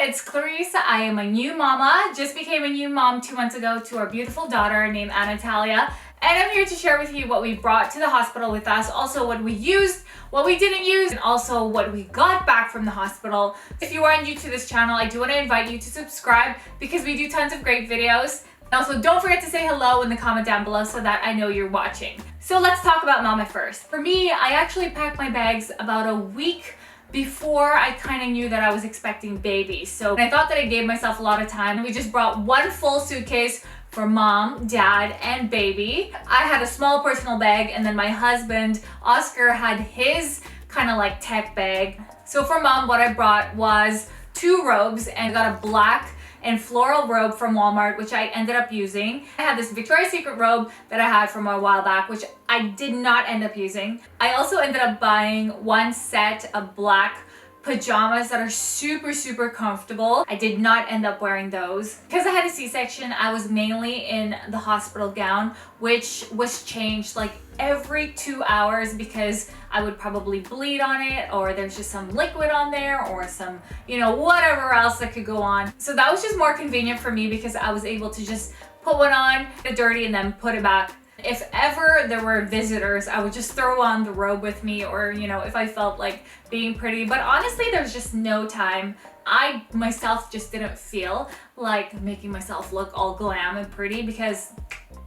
it's Clarizz. I am a new mama. Just became a new mom 2 months ago to our beautiful daughter named Natalia. And I'm here to share with you what we brought to the hospital with us, also what we used, what we didn't use, and also what we got back from the hospital. If you are new to this channel, I do want to invite you to subscribe because we do tons of great videos. And also don't forget to say hello in the comment down below so that I know you're watching. So let's talk about mama first. For me, I actually packed my bags about a week before I kind of knew that I was expecting babies. So I thought that I gave myself a lot of time. We just brought one full suitcase for mom, dad, and baby. I had a small personal bag, and then my husband, Oscar, had his kind of like tech bag. So for mom, what I brought was 2 robes, and I got a black and floral robe from Walmart, which I ended up using. I had this Victoria's Secret robe that I had from a while back, which I did not end up using. I also ended up buying one set of black pajamas that are super comfortable. I did not end up wearing those. Because I had a C-section, I was mainly in the hospital gown, which was changed like every 2 hours because I would probably bleed on it, or there's just some liquid on there, or some, whatever else that could go on. So that was just more convenient for me because I was able to just put one on, get dirty, and then put it back. If ever there were visitors, I would just throw on the robe with me, or if I felt like being pretty. But honestly, there's just no time. I myself just didn't feel like making myself look all glam and pretty because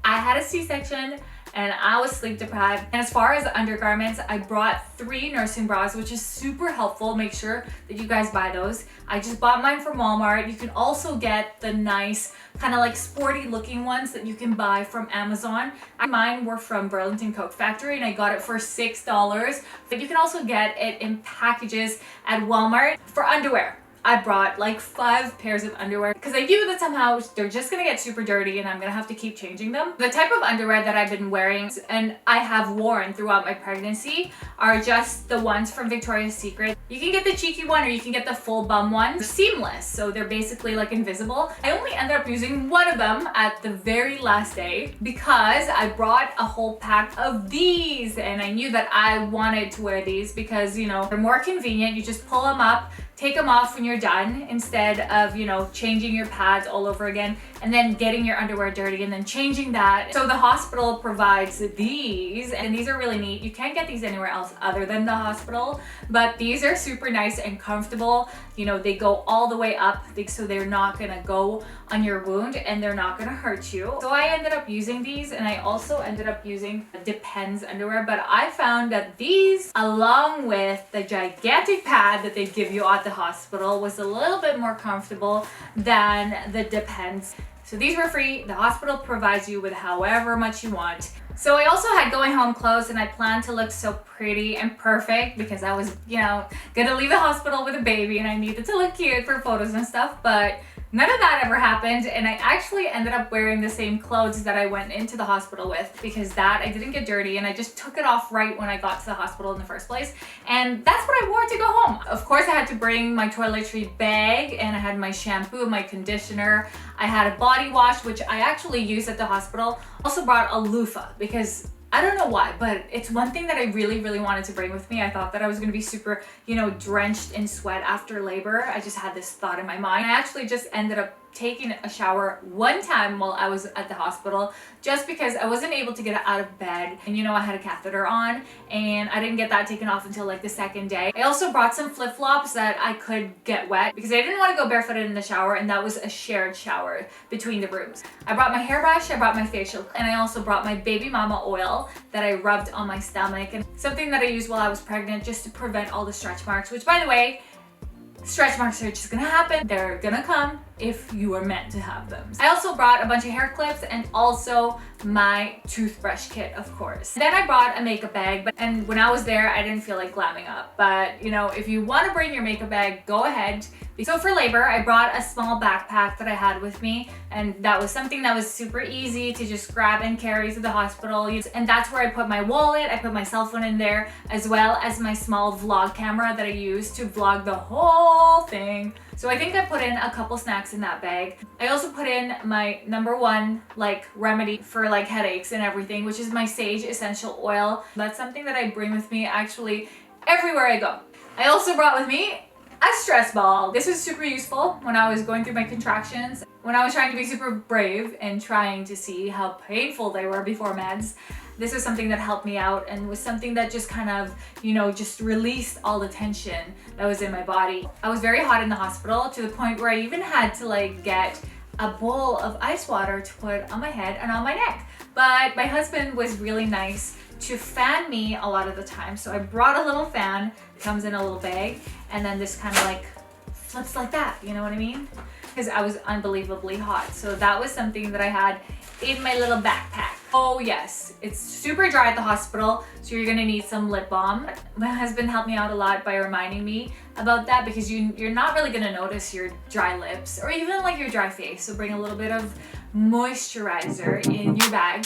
I had a C-section and I was sleep deprived. And as far as undergarments, I brought 3 nursing bras, which is super helpful. Make sure that you guys buy those. I just bought mine from Walmart. You can also get the nice kind of like sporty looking ones that you can buy from Amazon. Mine were from Burlington Coat Factory and I got it for $6. But you can also get it in packages at Walmart. For underwear, I brought like 5 pairs of underwear because I knew that somehow they're just gonna get super dirty and I'm gonna have to keep changing them. The type of underwear that I've been wearing and I have worn throughout my pregnancy are just the ones from Victoria's Secret. You can get the cheeky one or you can get the full bum one. They're seamless, so they're basically like invisible. I only ended up using one of them at the very last day because I brought a whole pack of these and I knew that I wanted to wear these because they're more convenient. You just pull them up, take them off when you're done instead of, changing your pads all over again and then getting your underwear dirty and then changing that. So the hospital provides these, and these are really neat. You can't get these anywhere else other than the hospital, but these are super nice and comfortable. They go all the way up, so they're not gonna go on your wound and they're not gonna hurt you. So I ended up using these, and I also ended up using Depends underwear, but I found that these, along with the gigantic pad that they give you at the hospital, was a little bit more comfortable than the Depends. So these were free. The hospital provides you with however much you want. So I also had going home clothes, and I planned to look so pretty and perfect because I was, gonna leave the hospital with a baby and I needed to look cute for photos and stuff, but none of that ever happened, and I actually ended up wearing the same clothes that I went into the hospital with because that I didn't get dirty and I just took it off right when I got to the hospital in the first place, and that's what I wore to go home. Of course, I had to bring my toiletry bag, and I had my shampoo, my conditioner, I had a body wash, which I actually used at the hospital. Also brought a loofah because I don't know why, but it's one thing that I really wanted to bring with me. I thought that I was going to be super, drenched in sweat after labor. I just had this thought in my mind. I actually just ended up taking a shower one time while I was at the hospital just because I wasn't able to get out of bed, and I had a catheter on and I didn't get that taken off until like the second day. I also brought some flip-flops that I could get wet because I didn't want to go barefooted in the shower, and that was a shared shower between the rooms. I brought my hairbrush, I brought my facial, and I also brought my baby mama oil that I rubbed on my stomach, and something that I used while I was pregnant just to prevent all the stretch marks, which, by the way, stretch marks are just gonna happen. They're gonna come if you are meant to have them. I also brought a bunch of hair clips and also my toothbrush kit, of course. Then I brought a makeup bag, and when I was there, I didn't feel like glamming up. But if you want to bring your makeup bag, go ahead. So for labor, I brought a small backpack that I had with me, and that was something that was super easy to just grab and carry to the hospital. And that's where I put my wallet, I put my cell phone in there, as well as my small vlog camera that I use to vlog the whole thing. So I think I put in a couple snacks in that bag. I also put in my #1 remedy for headaches and everything, which is my sage essential oil. That's something that I bring with me actually everywhere I go. I also brought with me A stress ball. This was super useful when I was going through my contractions, when I was trying to be super brave and trying to see how painful they were before meds. This was something that helped me out and was something that just kind of, you know, just released all the tension that was in my body. I was very hot in the hospital to the point where I even had to like get a bowl of ice water to put on my head and on my neck. But my husband was really nice to fan me a lot of the time. So I brought a little fan, it comes in a little bag, and then this kind of like flips like that, you know what I mean? Because I was unbelievably hot. So that was something that I had in my little backpack. Oh yes, it's super dry at the hospital, so you're gonna need some lip balm. My husband helped me out a lot by reminding me about that because you're not really gonna notice your dry lips or even like your dry face. So bring a little bit of moisturizer in your bag.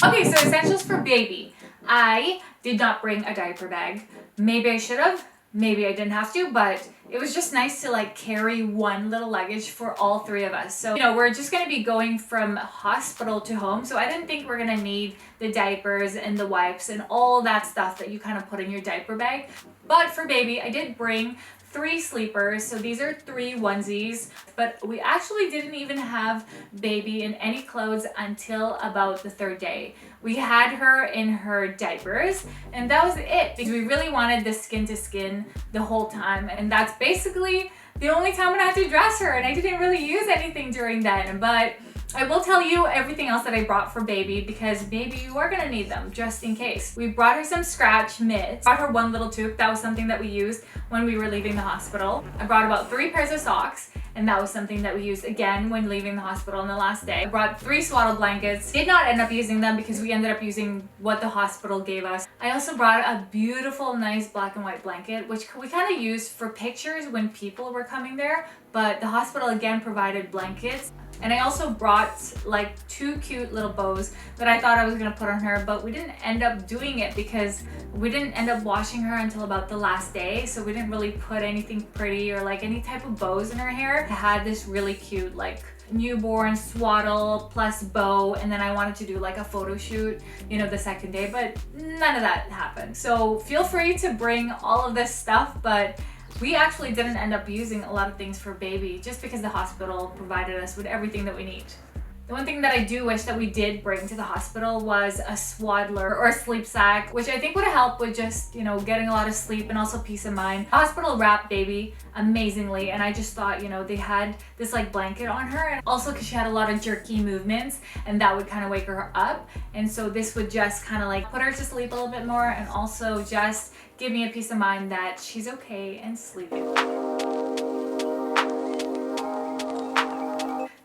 Okay, so essentials for baby. I did not bring a diaper bag. Maybe I should have, maybe I didn't have to, but it was just nice to like carry one little luggage for all three of us. So, you know, we're just gonna be going from hospital to home. So I didn't think we're gonna need the diapers and the wipes and all that stuff that you kind of put in your diaper bag. But for baby, I did bring 3 sleepers. So these are 3 onesies, but we actually didn't even have baby in any clothes until about the 3rd day. We had her in her diapers and that was it because we really wanted the skin to skin the whole time. And that's basically the only time when I had to dress her, and I didn't really use anything during that. But I will tell you everything else that I brought for baby because baby, you are gonna need them just in case. We brought her some scratch mitts, brought her one little toque. That was something that we used when we were leaving the hospital. I brought about 3 pairs of socks, and that was something that we used again when leaving the hospital on the last day. I brought 3 swaddle blankets. Did not end up using them because we ended up using what the hospital gave us. I also brought a beautiful, nice black and white blanket, which we kind of used for pictures when people were coming there, but the hospital again provided blankets. And I also brought like 2 cute little bows that I thought I was gonna put on her, but we didn't end up doing it because we didn't end up washing her until about the last day. So we didn't really put anything pretty or like any type of bows in her hair. I had this really cute like newborn swaddle plus bow, and then I wanted to do like a photo shoot, you know, the 2nd day, but none of that happened. So feel free to bring all of this stuff, but we actually didn't end up using a lot of things for baby just because the hospital provided us with everything that we need. The one thing that I do wish that we did bring to the hospital was a swaddler or a sleep sack, which I think would have helped with just, you know, getting a lot of sleep and also peace of mind. The hospital wrapped baby amazingly, and I just thought, you know, they had this like blanket on her, and also because she had a lot of jerky movements and that would kind of wake her up. And so this would just kind of like put her to sleep a little bit more and also just give me a peace of mind that she's okay and sleeping.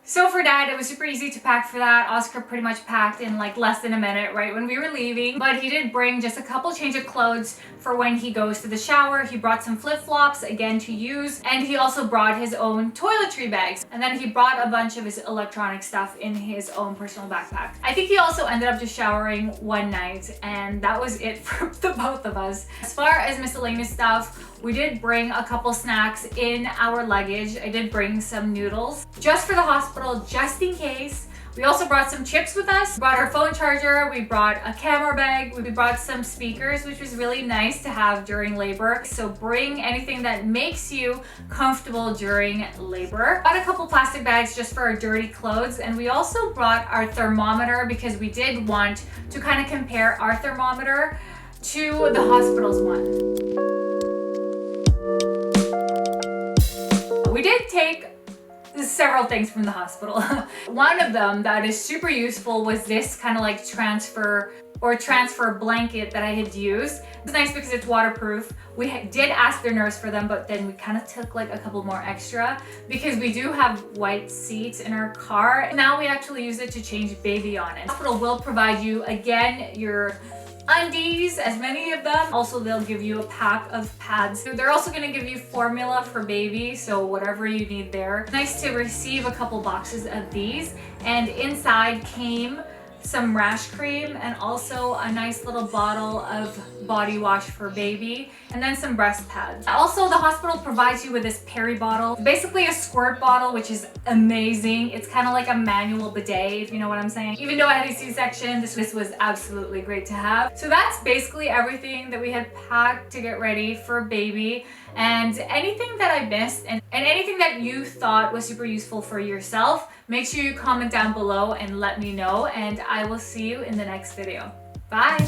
So for Dad, it was super easy to pack for that. Oscar pretty much packed in like less than a minute right when we were leaving. But he did bring just a couple change of clothes for when he goes to the shower. He brought some flip-flops again to use. And he also brought his own toiletry bags. And then he brought a bunch of his electronic stuff in his own personal backpack. I think he also ended up just showering one night, and that was it for the both of us. As far as miscellaneous stuff, we did bring a couple snacks in our luggage. I did bring some noodles just for the hospital, just in case. We also brought some chips with us. We brought our phone charger. We brought a camera bag. We brought some speakers, which was really nice to have during labor. So bring anything that makes you comfortable during labor. Got a couple plastic bags just for our dirty clothes. And we also brought our thermometer because we did want to kind of compare our thermometer to the hospital's one. We did take several things from the hospital. One of them that is super useful was this kind of like transfer blanket that I had used. It's nice because it's waterproof. We did ask their nurse for them, but then we kind of took like a couple more extra because we do have white seats in our car. Now we actually use it to change baby on it. The hospital will provide you, again, your undies, as many of them. Also, they'll give you a pack of pads. They're also gonna give you formula for baby, so whatever you need there. Nice to receive a couple boxes of these. And inside came some rash cream and also a nice little bottle of body wash for baby, and then some breast pads. Also, the hospital provides you with this peri bottle, basically a squirt bottle, which is amazing. It's kind of like a manual bidet, if you know what I'm saying. Even though I had a C-section, this was absolutely great to have. So that's basically everything that we had packed to get ready for baby. And anything that I missed and anything that you thought was super useful for yourself, make sure you comment down below and let me know, and I will see you in the next video. Bye!